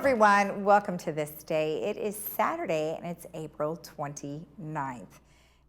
everyone, welcome to This Day. It is Saturday and it's April 29th.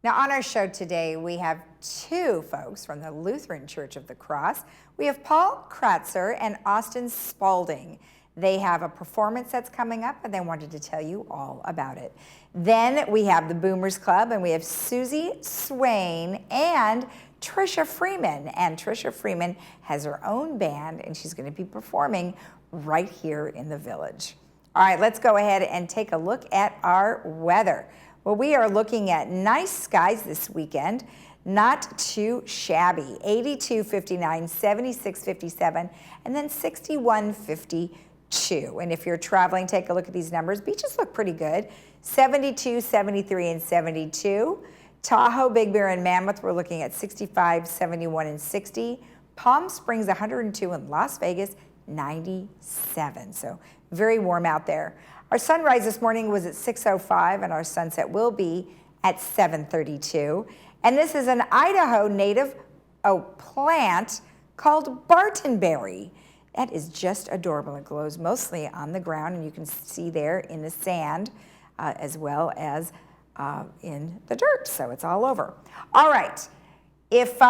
Now on our show today we have two folks from the Lutheran Church of the Cross. We have Paul Kratzer and Austin Spalding. They have a performance that's coming up and they wanted to tell you all about it. Then we have the Boomers Club and we have Susie Swain and Trisha Freeman. And Trisha Freeman has her own band and she's going to be performing right here in the village. All right, let's go ahead and take a look at our weather. Well, we are looking at nice skies this weekend, not too shabby. 82, 59, 76, 57, and then 61, 52. And if you're traveling, take a look at these numbers. Beaches look pretty good. 72, 73, and 72. Tahoe, Big Bear, and Mammoth, we're looking at 65, 71, and 60. Palm Springs, 102, and Las Vegas, 97. So very warm out there. Our sunrise this morning was at 6:05 and our sunset will be at 7:32. And this is an Idaho native plant called Bartonberry. That is just adorable. It glows mostly on the ground and you can see there in the sand as well as in the dirt. So it's all over. All right. If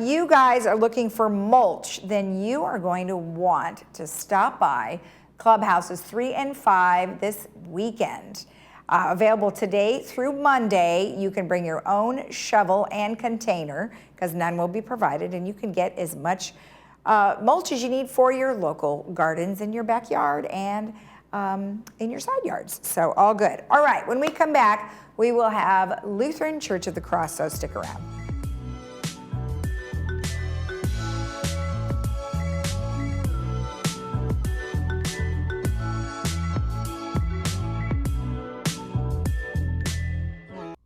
you guys are looking for mulch, then you are going to want to stop by Clubhouses 3 and 5 this weekend. Available today through Monday. You can bring your own shovel and container because none will be provided, and you can get as much mulch as you need for your local gardens in your backyard and in your side yards. So all good. All right, when we come back, we will have Lutheran Church of the Cross, so stick around.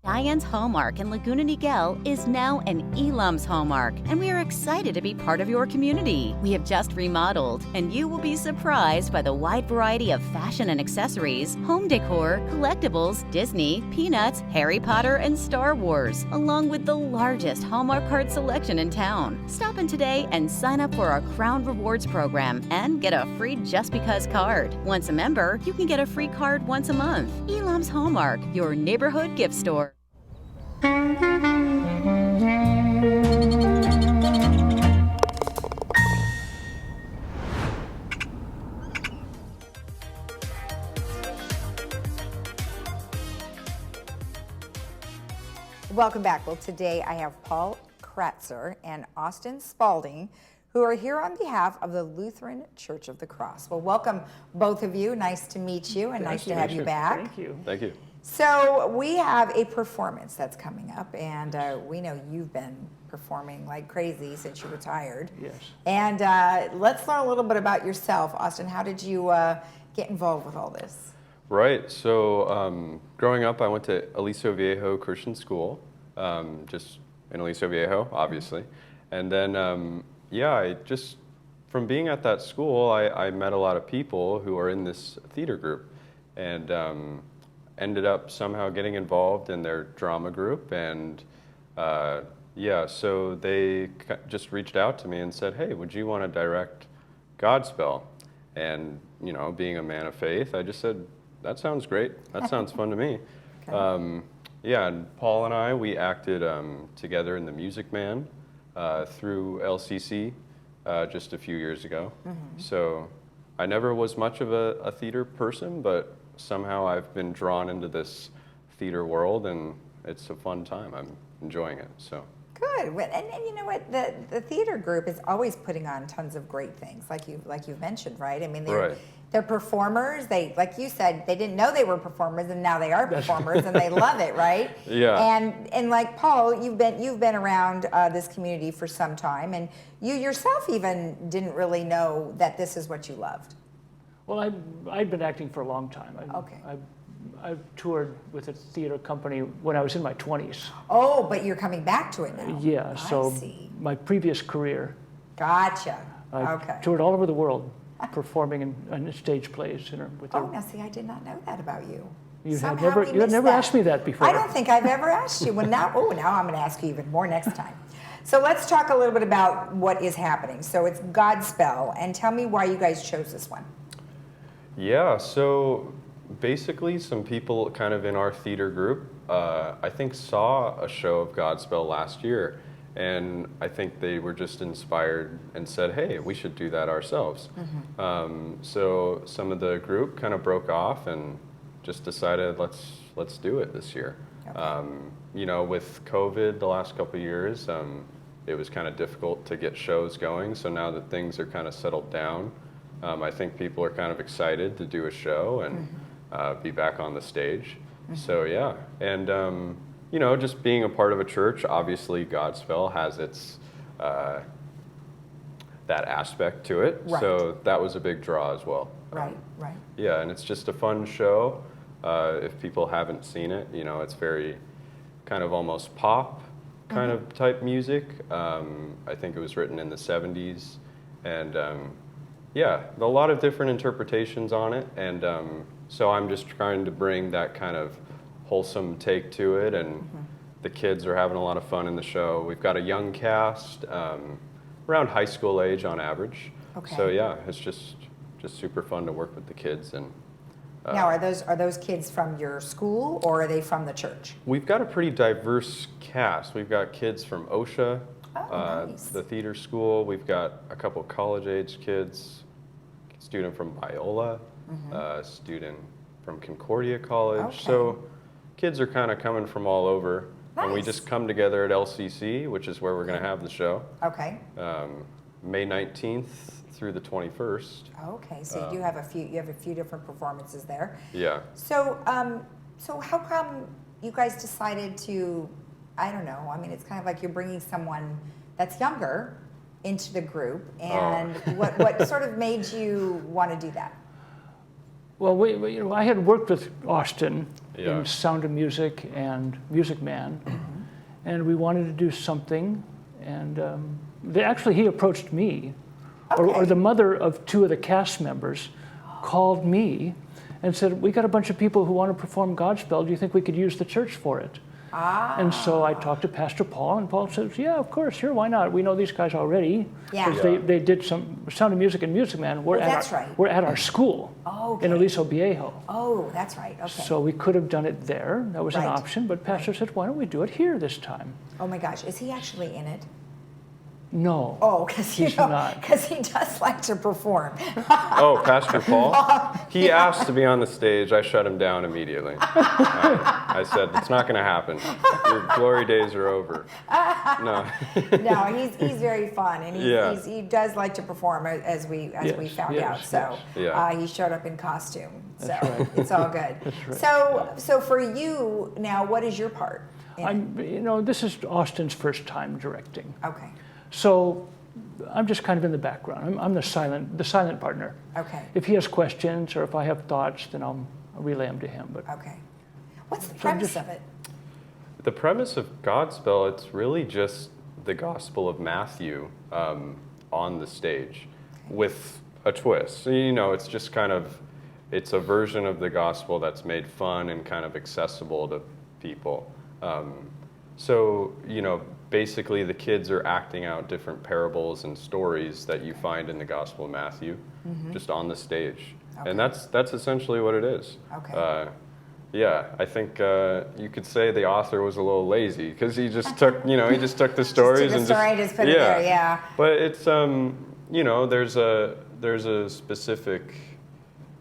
Diane's Hallmark in Laguna Niguel is now an Elam's Hallmark, and we are excited to be part of your community. We have just remodeled, and you will be surprised by the wide variety of fashion and accessories, home decor, collectibles, Disney, Peanuts, Harry Potter, and Star Wars, along with the largest Hallmark card selection in town. Stop in today and sign up for our Crown Rewards program and get a free Just Because card. Once a member, you can get a free card once a month. Elam's Hallmark, your neighborhood gift store. Welcome back. Well, today I have Paul Kratzer and Austin Spalding, who are here on behalf of the Lutheran Church of the Cross. Well, welcome both of you. Nice to meet you and nice to have you back. Thank you. Thank you. So we have a performance that's coming up, and we know you've been performing like crazy since you retired. Yes. And let's learn a little bit about yourself. Austin, how did you get involved with all this? Right. So growing up, I went to Aliso Viejo Christian School, just in Aliso Viejo, obviously. And then, I just, from being at that school, I met a lot of people who are in this theater group. And ended up somehow getting involved in their drama group, and so they just reached out to me and said, hey, would you want to direct Godspell? And being a man of faith, I just said, that sounds great, that sounds fun to me. Okay. And Paul and I, we acted together in The Music Man through LCC just a few years ago. Mm-hmm. So I never was much of a theater person, but somehow I've been drawn into this theater world, and it's a fun time. I'm enjoying it. So good. And you know what? The theater group is always putting on tons of great things, like you've mentioned, right? I mean, they're performers. They, like you said, they didn't know they were performers, and now they are performers, and they love it, right? Yeah. And like Paul, you've been around this community for some time, and you yourself even didn't really know that this is what you loved. Well, I'd been acting for a long time. I toured with a theater company when I was in my 20s. Oh, but you're coming back to it now. Yeah, so I see. My previous career. Gotcha. I toured all over the world performing in stage plays. Now see, I did not know that about you. You had never asked me that before. I don't think I've ever asked you. Well, now I'm going to ask you even more next time. So let's talk a little bit about what is happening. So it's Godspell, and tell me why you guys chose this one. Yeah, so basically some people kind of in our theater group, I think saw a show of Godspell last year, and I think they were just inspired and said, hey, we should do that ourselves. So some of the group kind of broke off and just decided, let's do it this year. Okay. You know, with COVID the last couple of years, it was kind of difficult to get shows going, so now that things are kind of settled down, I think people are kind of excited to do a show and be back on the stage. So yeah, and you know, just being a part of a church, obviously Godspell has its that aspect to it. Right. So that was a big draw as well. Right. Yeah, and it's just a fun show. If people haven't seen it, you know, it's very kind of almost pop kind of type music. I think it was written in the 70s, and yeah, a lot of different interpretations on it, and so I'm just trying to bring that kind of wholesome take to it, and the kids are having a lot of fun in the show. We've got a young cast, around high school age on average. Okay. So yeah, it's just super fun to work with the kids. And now, are those kids from your school, or are they from the church? We've got a pretty diverse cast. We've got kids from OSHA, nice. The theater school. We've got a couple college-age kids, a student from Biola, a student from Concordia College. Okay. So kids are kind of coming from all over. Nice. And we just come together at LCC, which is where we're going to have the show. Okay. May 19th through the 21st. Okay, so you have a few different performances there. Yeah. So so how come you guys decided to, I don't know, I mean, it's kind of like you're bringing someone that's younger into the group, and what sort of made you want to do that? Well, you know, I had worked with Austin in Sound of Music and Music Man, and we wanted to do something, and he approached me. Okay. Or the mother of two of the cast members called me and said, we got a bunch of people who want to perform Godspell. Do you think we could use the church for it? And so I talked to Pastor Paul, and Paul says, yeah, of course, sure, why not? We know these guys already. Yeah. Because they did some Sound of Music and Music Man. We're at our school in Aliso Viejo. Oh, that's right. Okay. So we could have done it there. That was an option. But Pastor said, why don't we do it here this time? Oh, my gosh. Is he actually in it? No. Oh, because he does like to perform. Oh, Pastor Paul? He asked to be on the stage. I shut him down immediately. I said, it's not going to happen. Your glory days are over. No. No, he's very fun, and he does like to perform, as we found out. So he showed up in costume. So it's all good. That's right. So for you now, what is your part? This is Austin's first time directing. Okay. So I'm just kind of in the background. I'm the silent partner. Okay. If he has questions or if I have thoughts, then I'll relay them to him. But okay. What's the premise of it? The premise of Godspell, it's really just the Gospel of Matthew on the stage with a twist. So, you know, it's just kind of, it's a version of the Gospel that's made fun and kind of accessible to people. So, you know, basically the kids are acting out different parables and stories that you find in the Gospel of Matthew, just on the stage. Okay. And that's essentially what it is. Okay. Yeah, I think you could say the author was a little lazy because he just took, the stories just put it there, yeah. But it's, there's a specific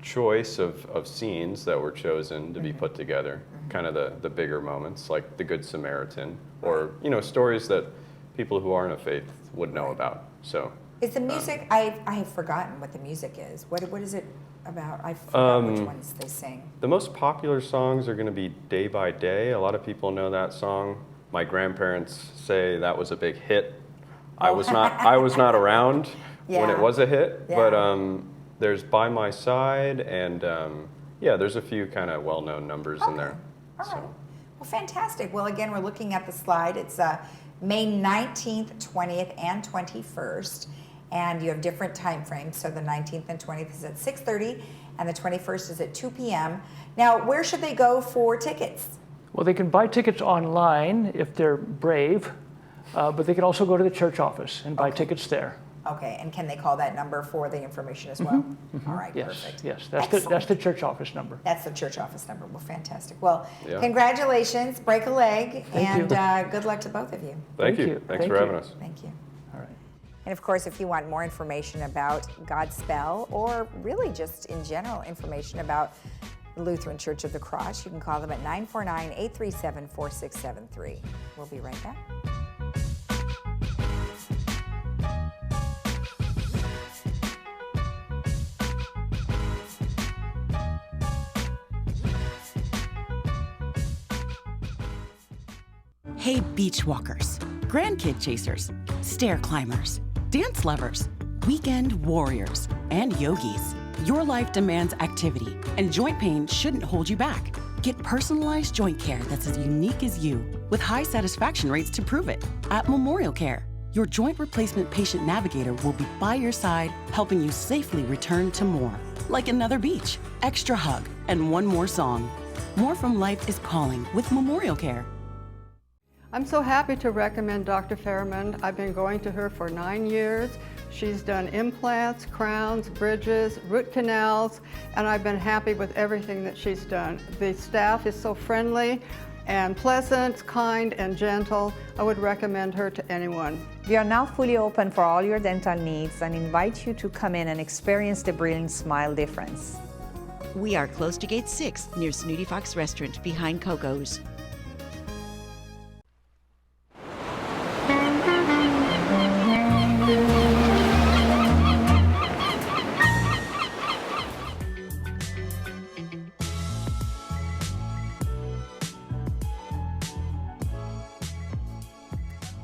choice of scenes that were chosen to be put together, kind of the bigger moments, like the Good Samaritan, or stories that people who aren't of faith would know about. So is the music? I have forgotten what the music is. What is it about? I forgot which ones they sing. The most popular songs are going to be Day by Day. A lot of people know that song. My grandparents say that was a big hit. I was not around when it was a hit, but there's By My Side, and there's a few kind of well-known numbers in there. All right. Well, fantastic. Well, again, we're looking at the slide. It's May 19th, 20th, and 21st, and you have different time frames. So the 19th and 20th is at 6:30, and the 21st is at 2 p.m. Now, where should they go for tickets? Well, they can buy tickets online if they're brave, but they can also go to the church office and buy tickets there. Okay, and can they call that number for the information as well? All right, Yes, perfect. yes, Excellent. that's the church office number. That's the church office number. Well, fantastic. Well, Yeah. congratulations, break a leg, Thank and good luck to both of you. Thank you. you. Thanks Thank for you. having us. Thank you. All right. And of course, if you want more information about Godspell, or really just in general information about the Lutheran Church of the Cross, you can call them at 949-837-4673. We'll be right back. Hey, beach walkers, grandkid chasers, stair climbers, dance lovers, weekend warriors, and yogis. Your life demands activity, and joint pain shouldn't hold you back. Get personalized joint care that's as unique as you, with high satisfaction rates to prove it. At Memorial Care, your joint replacement patient navigator will be by your side, helping you safely return to more. Like another beach, extra hug, and one more song. More from life is calling with Memorial Care. I'm so happy to recommend Dr. Fairman. I've been going to her for 9 years. She's done implants, crowns, bridges, root canals, and I've been happy with everything that she's done. The staff is so friendly and pleasant, kind, and gentle. I would recommend her to anyone. We are now fully open for all your dental needs and invite you to come in and experience the brilliant smile difference. We are close to Gate 6 near Snooty Fox Restaurant behind Coco's.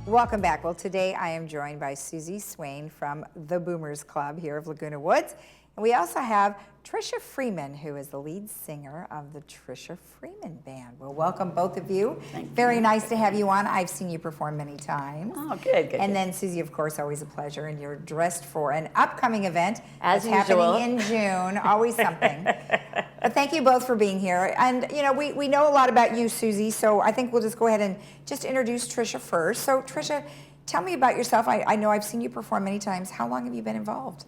Welcome back. Well, today I am joined by Susie Swain from the Boomers Club here of Laguna Woods. And we also have Tricia Freeman, who is the lead singer of the Tricia Freeman Band. Well, welcome both of you. Very nice to have you on. I've seen you perform many times. Oh, good. And then Susie, of course, always a pleasure. And you're dressed for an upcoming event As that's usual. happening in June. Always something. But thank you both for being here. And, you know, we know a lot about you, Susie, so I think we'll just go ahead and just introduce Tricia first. So, Tricia, tell me about yourself. I know I've seen you perform many times. How long have you been involved?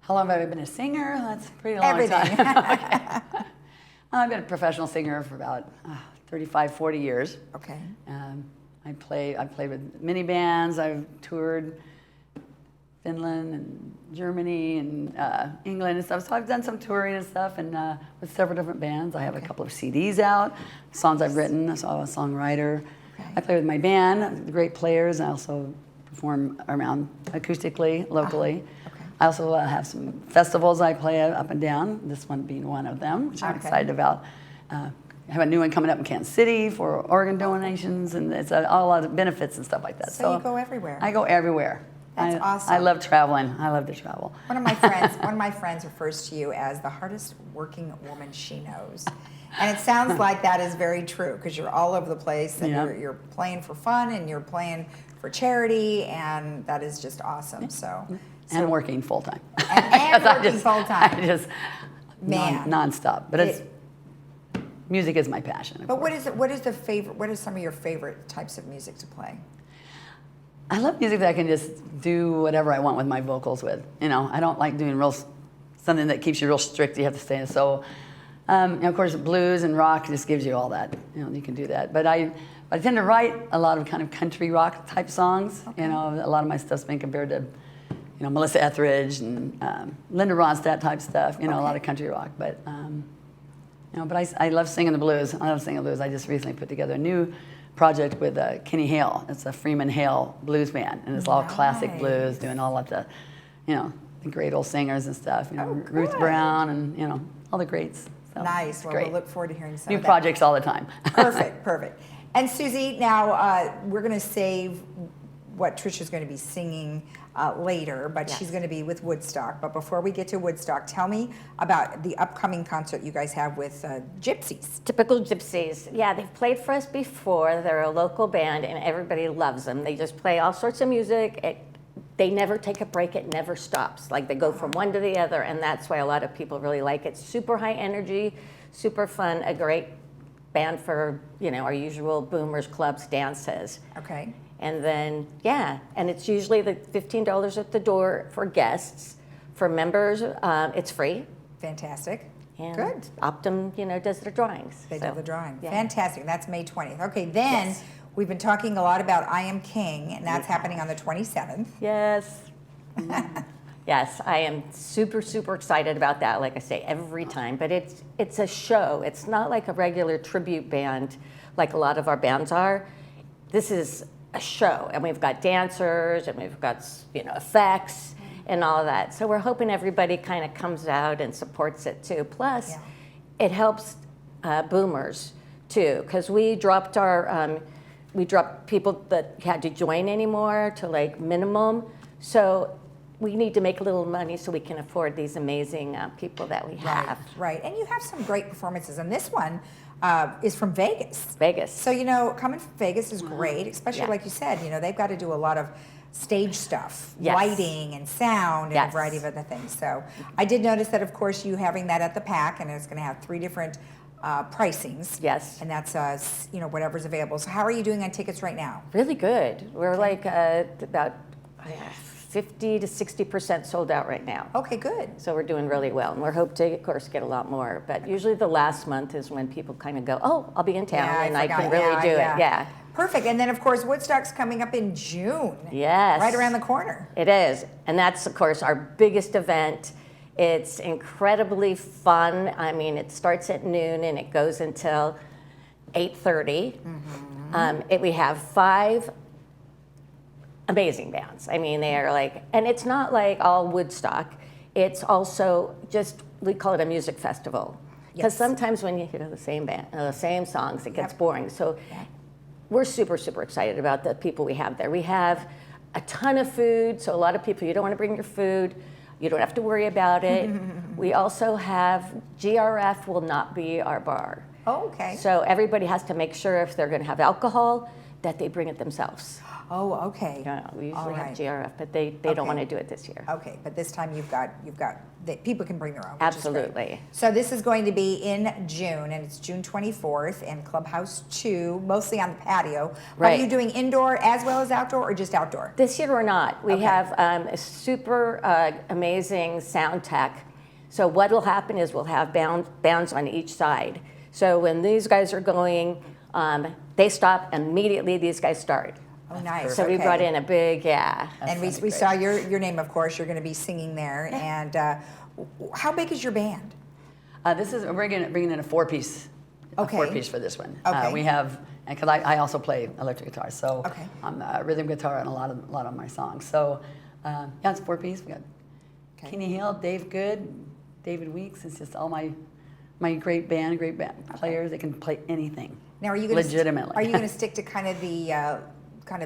How long have I been a singer? That's a pretty long Everything. time. Okay. I've been a professional singer for about 35, 40 years. Okay. I've played with many bands. I've toured Finland and Germany and England and stuff. So I've done some touring and stuff, and with several different bands. I have a couple of CDs out, songs I've written. So I'm a songwriter. Okay. I play with my band, great players. I also perform around acoustically, locally. I also have some festivals I play up and down, this one being one of them, which I'm excited about. I have a new one coming up in Kansas City for organ donations, and it's a lot of benefits and stuff like that. So you go everywhere. I go everywhere. That's awesome. I love traveling. I love to travel. One of my friends refers to you as the hardest working woman she knows. And it sounds like that is very true, because you're all over the place, and you're playing for fun, and you're playing for charity, and that is just awesome. And working full time. And working full time. I just nonstop. But it's music is my passion. But what are some of your favorite types of music to play? I love music that I can just do whatever I want with my vocals with. You know, I don't like doing something that keeps you real strict. You have to stay. So, and of course, blues and rock just gives you all that. You know, you can do that. But I tend to write a lot of kind of country rock type songs. Okay. You know, a lot of my stuff's been compared to, you know, Melissa Etheridge and Linda Ronstadt type stuff. You know, a lot of country rock. But you know, but I love singing the blues. I love singing the blues. I just recently put together a new project with Kenny Hale. It's a Freeman Hale blues band, and it's all classic blues, doing all of the, you know, the great old singers and stuff. You know, Ruth Brown and, you know, all the greats. So nice. Well, we'll look forward to hearing some new of that. projects all the time. Perfect. And Susie, now we're going to save what Tricia's going to be singing later, but she's going to be with Woodstock. But before we get to Woodstock, tell me about the upcoming concert you guys have with Gypsies. Typical Gypsies. Yeah, they've played for us before. They're a local band, and everybody loves them. They just play all sorts of music. They never take a break. It never stops. Like, they go from one to the other, and that's why a lot of people really like it. Super high energy, super fun, a great band for, you know, our usual Boomers clubs dances. Okay. And then, yeah, and it's usually the $15 at the door for guests. For members, it's free. Fantastic. And Good. Optum, does their drawings. They so, do the drawing. yeah. Fantastic. That's May 20th. Okay, then we've been talking a lot about I Am King, and that's happening on the 27th. Yes. Yes, I am super, super excited about that, like I say, every time. But it's a show. It's not like a regular tribute band like a lot of our bands are. This is a show, and we've got dancers, and we've got, effects, and all of that. So we're hoping everybody kind of comes out and supports it too. Plus, it helps boomers too, because we dropped people that had to join anymore to like minimum. So we need to make a little money so we can afford these amazing people that we have. Right. And you have some great performances, and this one is from Vegas. Vegas. So, coming from Vegas is great, especially like you said, they've got to do a lot of stage stuff, lighting and sound and a variety of other things. So I did notice that, of course, you having that at the PAC, and it's going to have 3 different pricings. Yes. And that's, whatever's available. So how are you doing on tickets right now? Really good. We're like about 50 to 60% sold out right now. Okay, good. So we're doing really well. And we're hoping to, of course, get a lot more. But usually the last month is when people kind of go, oh, I'll be in town, and I can really do it. Yeah. Perfect. And then, of course, Woodstock's coming up in June. Yes. Right around the corner. It is. And that's, of course, our biggest event. It's incredibly fun. I mean, it starts at noon and it goes until 8:30. We have 5 amazing bands. I mean, they are like, and it's not like all Woodstock. It's also just, we call it a music festival. Because sometimes when you hear the same band, the same songs, it gets boring. So we're super, super excited about the people we have there. We have a ton of food, so a lot of people, you don't want to bring your food. You don't have to worry about it. We also have, GRF will not be our bar. Oh, okay. So everybody has to make sure if they're going to have alcohol, that they bring it themselves. Oh, okay. Yeah, we usually have GRF, but they don't want to do it this year. Okay, but this time you've got people can bring their own. Absolutely. So this is going to be in June, and it's June 24th in Clubhouse 2, mostly on the patio. Right. Are you doing indoor as well as outdoor, or just outdoor? This year we're not. We have a super amazing sound tech. So what will happen is we'll have bands on each side. So when these guys are going, they stop, immediately these guys start. Oh, nice. So we brought in a big, And we saw your name, of course. You're going to be singing there. And how big is your band? We're bringing in a 4-piece. Okay. 4-piece for this one. Okay. We have, because I also play electric guitar, so I'm rhythm guitar on a lot of my songs. So it's 4-piece. We got Kenny Hill, Dave Good, David Weeks. It's just all my great band players. They can play anything. Now, are you going legitimately? Are you going to stick to kind of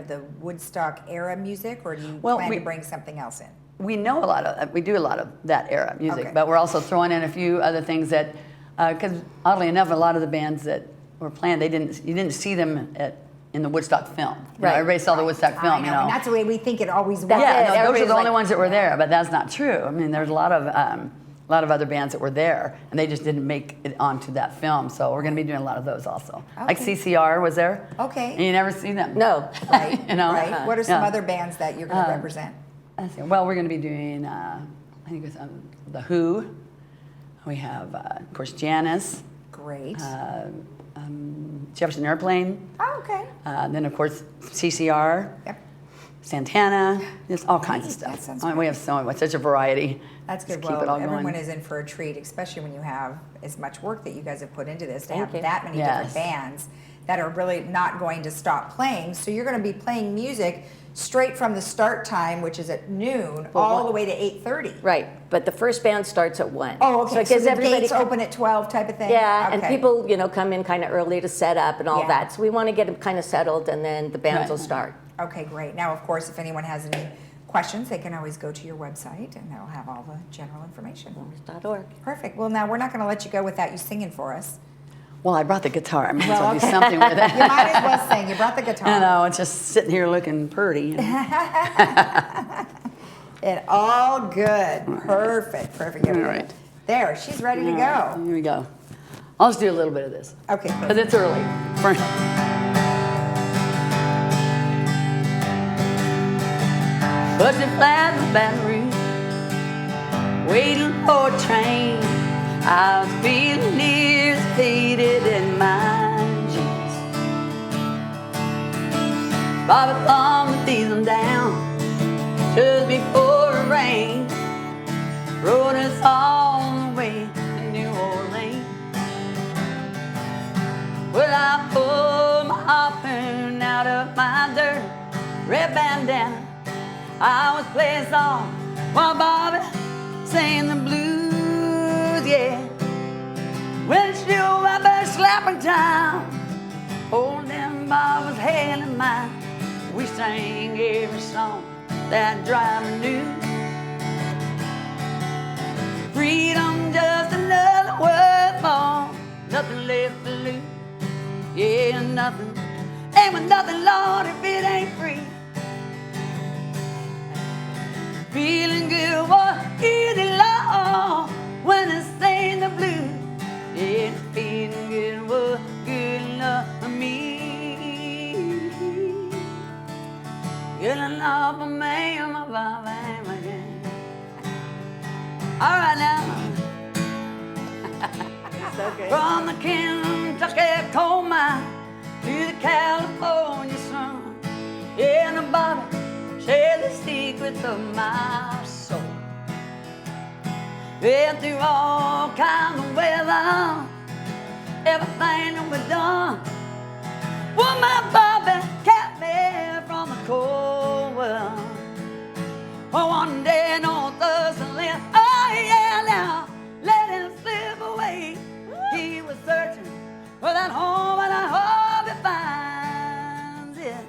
the Woodstock era music, or do you plan to bring something else in? We do a lot of that era music, but we're also throwing in a few other things that, because oddly enough, a lot of the bands that were planned, you didn't see them in the Woodstock film. Right. Everybody saw the Woodstock film, I know. And that's the way we think it always was. Those are the only like, ones that were there, but that's not true. I mean, there's a lot of other bands that were there, and they just didn't make it onto that film. So we're going to be doing a lot of those also. Like CCR was there. Okay. And you never see them. No. Right. Right. What are some other bands that you're going to represent? Well, we're going to be doing, I think it's The Who. We have, of course, Janice. Great. Jefferson Airplane. Oh, okay. Then, of course, CCR. Yep. Santana. Just all kinds of That stuff. sounds We have such a variety. That's good. Just keep it all Everyone going. is in for a treat, especially when you have as much work that you guys have put into this, to have you. that many different bands that are really not going to stop playing. So you're going to be playing music straight from the start time, which is at noon, all the way to 8:30. Right, but the first band starts at 1. Oh, okay. So it gives the everybody gates open at 12 type of thing? Yeah, okay. and people, come in kind of early to set up and all that. So we want to get them kind of settled, and then the bands will start. Okay, great. Now, of course, if anyone has any questions, they can always go to your website, and that'll have all the general information. .org. Perfect. Well, now we're not going to let you go without you singing for us. Well, I brought the guitar. I might as well do something with it. You might as well sing. You brought the guitar. I know, it's just sitting here looking pretty. It all good. Perfect. Perfect. All right. There, she's ready to go. Here we go. I'll just do a little bit of this. Okay. Because it's early. busted flat in Baton Rouge, waiting for a train. I was feeling near as faded in my jeans. Bobby thumbed the diesel down just before it rained, rode us all the way to New Orleans. Well, I pulled my harpoon out of my dirty red bandana. I was playing song while Bobby sang the blues, yeah. Windshield wiper slapping time, holding Bobby's hand in mine. We sang every song that driver knew. Freedom, just another word for nothing left to lose. Yeah, nothing. Ain't with nothing, Lord, if it ain't free. Feeling good was easy, Lord, when I sang the blues. Yeah, feeling good was good enough for me. Good enough for me, my Bobby, my game. All right now. So good. From the Kentucky coal mine to the California sun, yeah, and Bobby shared the secrets of my soul. Yeah, through all kinds of weather, everything that we've done, well, my Bobby kept me from the cold world. Well, one day, no Thursday, oh yeah, now let him slip away. He was searching for that home, and I hope he finds it.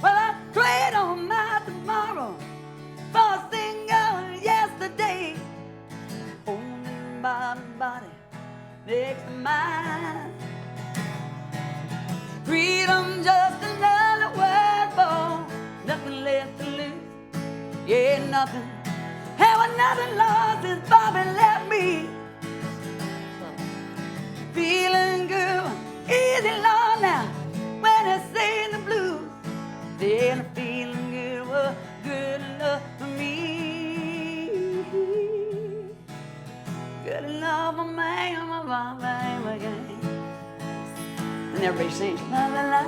Well, I trade on my tomorrow for a single yesterday, holding Bobby's body next to mine. Freedom, just another word for nothing left to lose. Yeah, nothing. Have nothing lost since Bobby left me. Feeling good, easy, Lord, now when I sing the blues. Then the feeling good was good enough for me. Good enough for me, my Bobby, my game. And everybody sings la la la,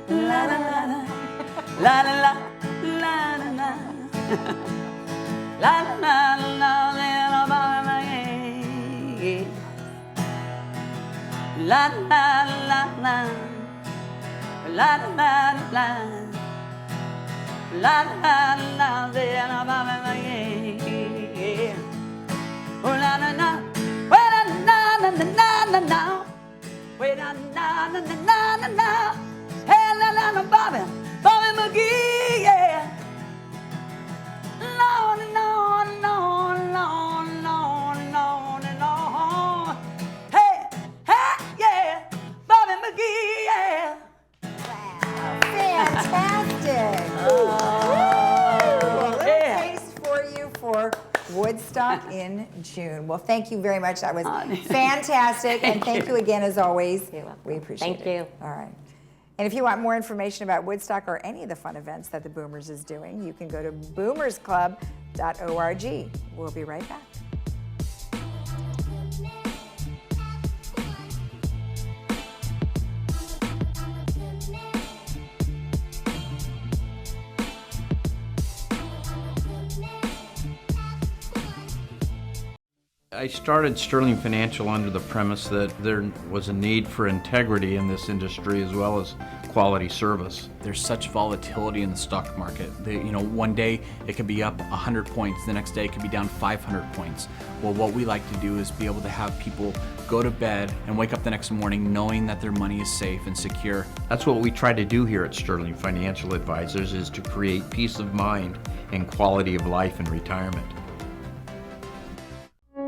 la la la la, la la la, la la la, la la la la, little Bobby, my game. La la la la, la la la, la la la, little Bobby, my game. Oh la la la, well la la la la la la, well la la la la la la, hey la la la, Bobby, Bobby McGee, yeah. Lord, Lord, Lord, Lord, Lord, Lord, Lord. Hey, hey, yeah, Bobby McGee, yeah. Fantastic. Well, a little taste for you for Woodstock in June. Well, thank you very much. That was fantastic. And thank you again, as always. You're welcome. We appreciate it. Thank you. All right. And if you want more information about Woodstock or any of the fun events that the Boomers is doing, you can go to boomersclub.org. We'll be right back. I started Sterling Financial under the premise that there was a need for integrity in this industry as well as quality service. There's such volatility in the stock market. One day it could be up 100 points, the next day it could be down 500 points. Well, what we like to do is be able to have people go to bed and wake up the next morning knowing that their money is safe and secure. That's what we try to do here at Sterling Financial Advisors, is to create peace of mind and quality of life in retirement.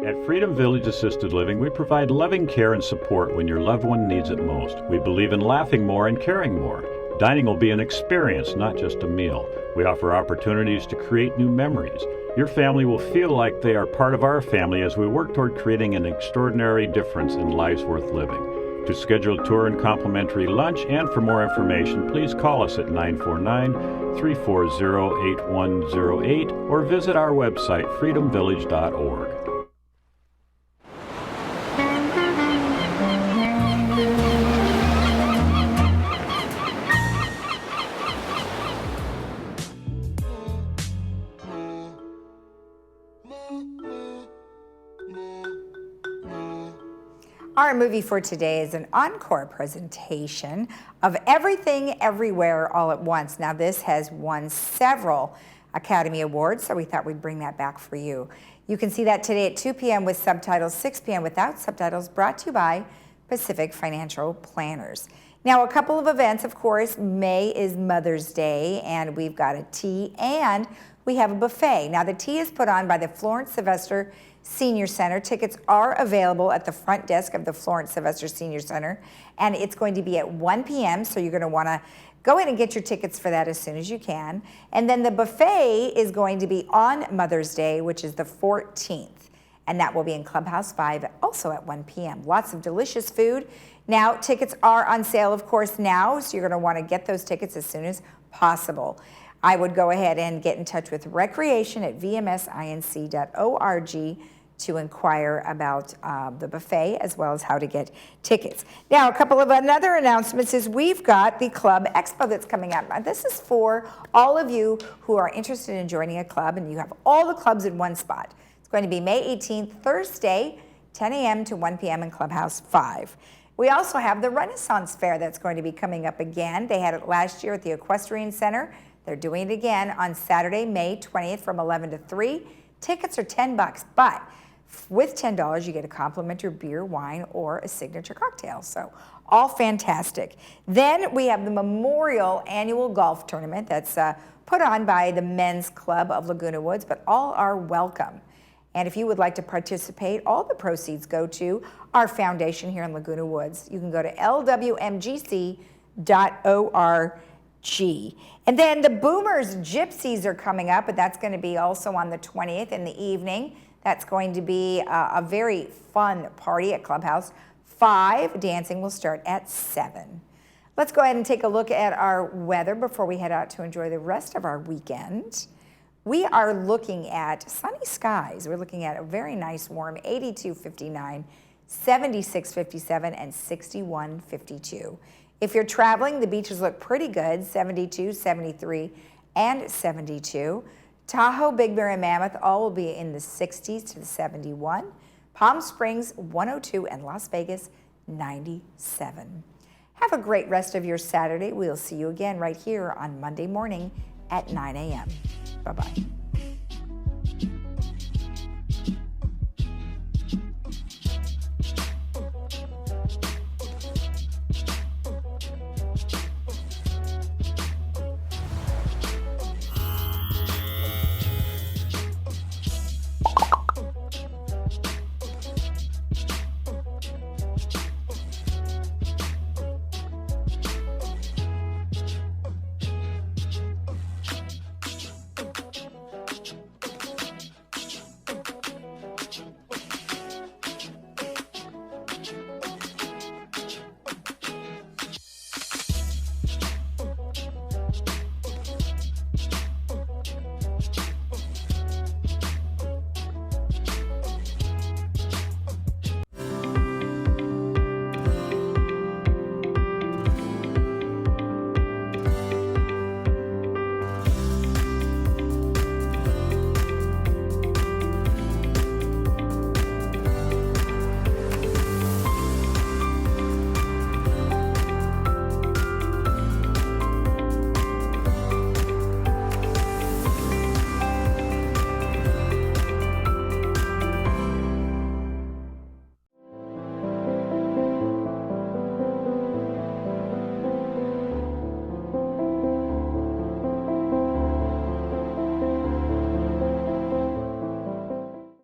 At Freedom Village Assisted Living, we provide loving care and support when your loved one needs it most. We believe in laughing more and caring more. Dining will be an experience, not just a meal. We offer opportunities to create new memories. Your family will feel like they are part of our family as we work toward creating an extraordinary difference in lives worth living. To schedule a tour and complimentary lunch and for more information, please call us at 949-340-8108 or visit our website, freedomvillage.org. Our movie for today is an encore presentation of Everything Everywhere All at Once. Now, this has won several Academy Awards, so we thought we'd bring that back for you. You can see that today at 2 p.m. with subtitles, 6 p.m. without subtitles, brought to you by Pacific Financial Planners. Now, a couple of events, of course. May is Mother's Day, and we've got a tea, and we have a buffet. Now, the tea is put on by the Florence Sylvester Senior Center. Tickets are available at the front desk of the Florence Sylvester Senior Center, and it's going to be at 1 p.m., so you're going to want to go in and get your tickets for that as soon as you can. And then the buffet is going to be on Mother's Day, which is the 14th, and that will be in Clubhouse 5, also at 1 p.m. Lots of delicious food. Now, tickets are on sale, of course, now, so you're going to want to get those tickets as soon as possible. I would go ahead and get in touch with recreation at vmsinc.org to inquire about the buffet as well as how to get tickets. Now, a couple of other announcements is we've got the Club Expo that's coming up. Now, this is for all of you who are interested in joining a club, and you have all the clubs in one spot. It's going to be May 18th, Thursday, 10 a.m. to 1 p.m. in Clubhouse 5. We also have the Renaissance Fair that's going to be coming up again. They had it last year at the Equestrian Center. They're doing it again on Saturday, May 20th from 11 to 3. Tickets are $10, but with $10, you get a complimentary beer, wine, or a signature cocktail. So all fantastic. Then we have the Memorial Annual Golf Tournament that's put on by the Men's Club of Laguna Woods, but all are welcome. And if you would like to participate, all the proceeds go to our foundation here in Laguna Woods. You can go to lwmgc.org. And then the Boomers Gypsies are coming up, but that's going to be also on the 20th in the evening. That's going to be a very fun party at Clubhouse 5. Dancing will start at 7. Let's go ahead and take a look at our weather before we head out to enjoy the rest of our weekend. We are looking at sunny skies. We're looking at a very nice warm 82-59, 76-57, and 61-52. If you're traveling, the beaches look pretty good, 72, 73, and 72. Tahoe, Big Bear, and Mammoth all will be in the 60s to the 71. Palm Springs, 102, and Las Vegas, 97. Have a great rest of your Saturday. We'll see you again right here on Monday morning at 9 a.m. Bye-bye.